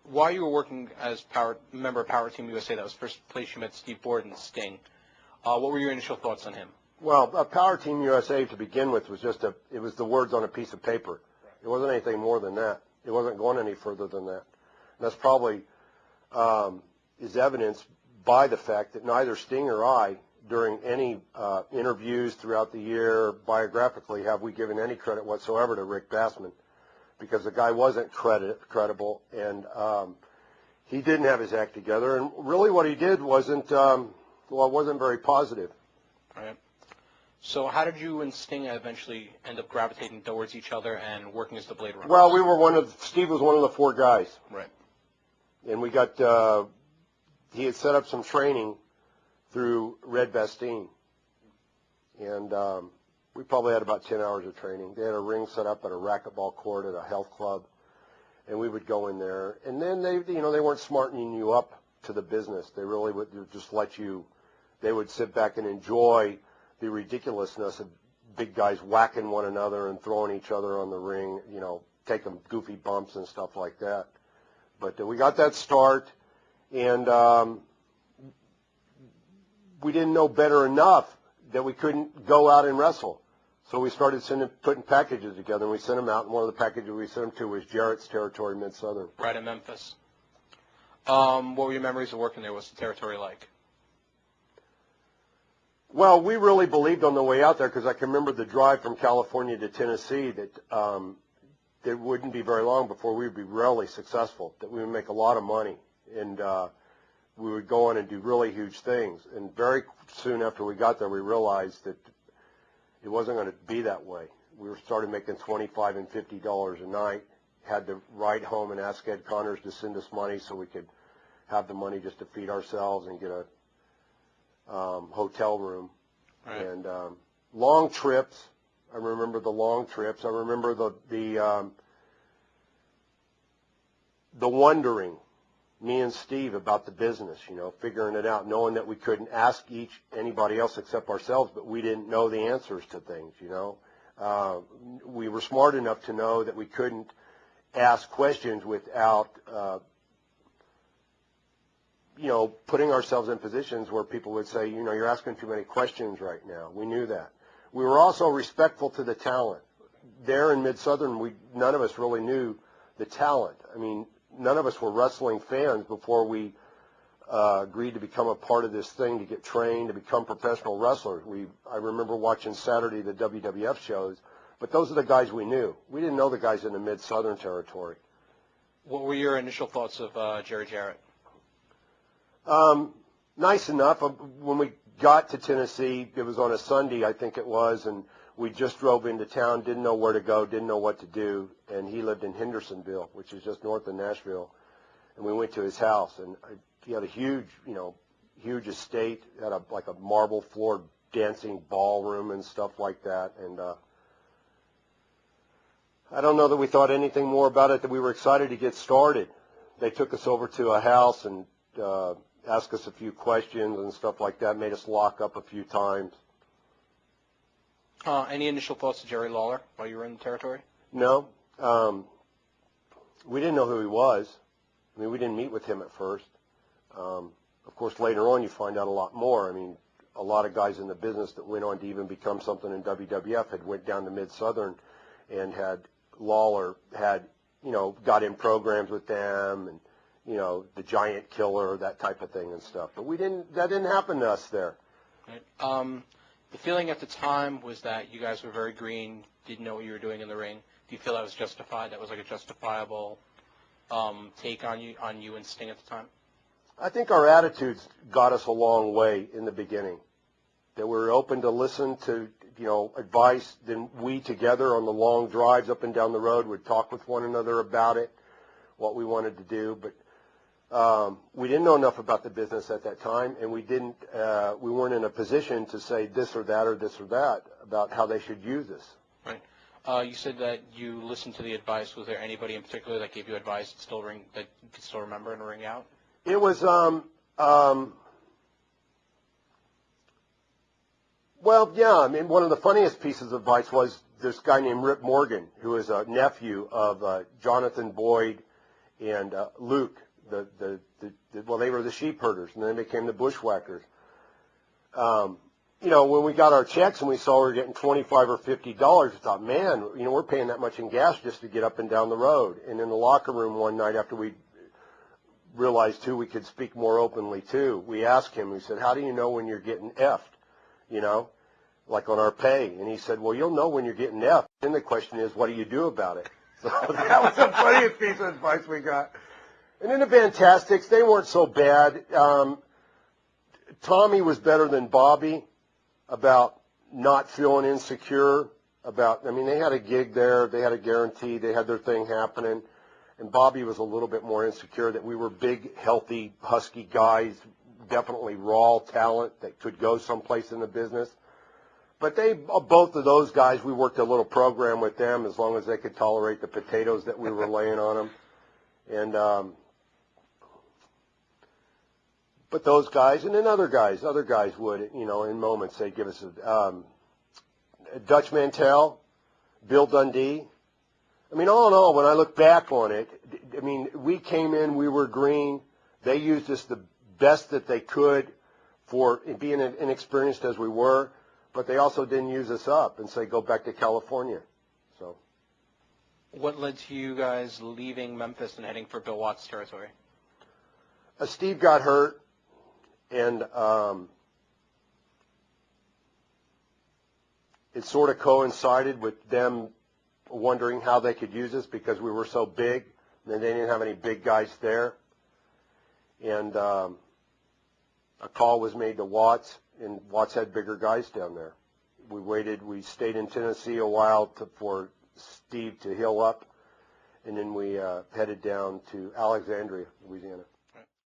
While you were working as member of Powerteam USA, that was the first place you met Steve Borden, Sting. What were your initial thoughts on him? Well, Powerteam USA to begin with was just it was the words on a piece of paper. It wasn't anything more than that. It wasn't going any further than that. And that's probably is evidenced by the fact that neither Sting or I, during any interviews throughout the year, biographically, have we given any credit whatsoever to Rick Bassman, because the guy wasn't credible, and he didn't have his act together. And really what he did wasn't very positive. All right. So how did you and Sting eventually end up gravitating towards each other and working as the Blade Runners? Well, Steve was one of the four guys. Right. And we got, he had set up some training through Red Bastien. And we probably had about 10 hours of training. They had a ring set up at a racquetball court at a health club. And we would go in there. And then they weren't smartening you up to the business. They really would just they would sit back and enjoy the ridiculousness of big guys whacking one another and throwing each other on the ring, taking goofy bumps and stuff like that. But we got that start, and we didn't know better enough that we couldn't go out and wrestle. So we started putting packages together, and we sent them out, and one of the packages we sent them to was Jarrett's territory, Mid-Southern. Right in Memphis. What were your memories of working there? What's the territory like? Well, we really believed on the way out there, because I can remember the drive from California to Tennessee, that it wouldn't be very long before we would be really successful, that we would make a lot of money, and we would go on and do really huge things. And very soon after we got there, we realized that it wasn't going to be that way. We started making $25 and $50 a night, had to ride home and ask Ed Connors to send us money so we could have the money just to feed ourselves and get a hotel room. Right. And long trips. I remember the long trips. I remember the wondering, me and Steve, about the business, figuring it out, knowing that we couldn't ask anybody else except ourselves, but we didn't know the answers to things, We were smart enough to know that we couldn't ask questions without putting ourselves in positions where people would say, you're asking too many questions right now. We knew that. We were also respectful to the talent. There in Mid-Southern, none of us really knew the talent. I mean, none of us were wrestling fans before we agreed to become a part of this thing, to get trained, to become professional wrestlers. I remember watching Saturday the WWF shows, but those are the guys we knew. We didn't know the guys in the Mid-Southern territory. What were your initial thoughts of Jerry Jarrett? Nice enough. When we got to Tennessee, it was on a Sunday, I think it was, and we just drove into town, didn't know where to go, didn't know what to do, and he lived in Hendersonville, which is just north of Nashville, and we went to his house, and he had a huge estate, had like a marble floored dancing ballroom and stuff like that, and I don't know that we thought anything more about it, that we were excited to get started. They took us over to a house and asked us a few questions and stuff like that, made us lock up a few times. Any initial thoughts of Jerry Lawler while you were in the territory? No. We didn't know who he was. I mean, we didn't meet with him at first. Of course, later on you find out a lot more. I mean, a lot of guys in the business that went on to even become something in WWF had went down to Mid-Southern and had Lawler had, got in programs with them and, the Giant Killer, that type of thing and stuff. But that didn't happen to us there. Right. The feeling at the time was that you guys were very green, didn't know what you were doing in the ring. Do you feel that was justified? That was like a justifiable take on you and Sting at the time? I think our attitudes got us a long way in the beginning. That we were open to listen to, advice. Then we together on the long drives up and down the road would talk with one another about it, what we wanted to do. But we didn't know enough about the business at that time, and we weren't in a position to say this or that or this or that about how they should use us. Right. You said that you listened to the advice. Was there anybody in particular that gave you advice that you could still remember and ring out? It was, well, yeah. I mean, one of the funniest pieces of advice was this guy named Rip Morgan, who is a nephew of Jonathan Boyd and Luke. Well, they were the sheep herders, and then they became the bushwhackers. You know, when we got our checks and we saw we were getting $25 or $50, we thought, man, you know, we're paying that much in gas just to get up and down the road. And in the locker room one night after we realized who we could speak more openly to, we asked him, we said, how do you know when you're getting effed, you know, like on our pay? And he said, well, you'll know when you're getting effed. Then the question is, what do you do about it? So that was the funniest piece of advice we got. And then the Fantastics, they weren't so bad. Tommy was better than Bobby about not feeling insecure about, I mean, they had a gig there, they had a guarantee, they had their thing happening, and Bobby was a little bit more insecure that we were big, healthy, husky guys, definitely raw talent that could go someplace in the business. But both of those guys, we worked a little program with them as long as they could tolerate the potatoes that we were laying on them. And, but those guys, and then other guys would, you know, in moments, they'd give us Dutch Mantell, Bill Dundee. I mean, all in all, when I look back on it, I mean, we came in, we were green. They used us the best that they could for being inexperienced as we were, but they also didn't use us up and say, go back to California. So, What led to you guys leaving Memphis and heading for Bill Watts' territory? Steve got hurt. And it sort of coincided with them wondering how they could use us because we were so big, and they didn't have any big guys there. And a call was made to Watts, and Watts had bigger guys down there. We stayed in Tennessee a while for Steve to heal up, and then we headed down to Alexandria, Louisiana.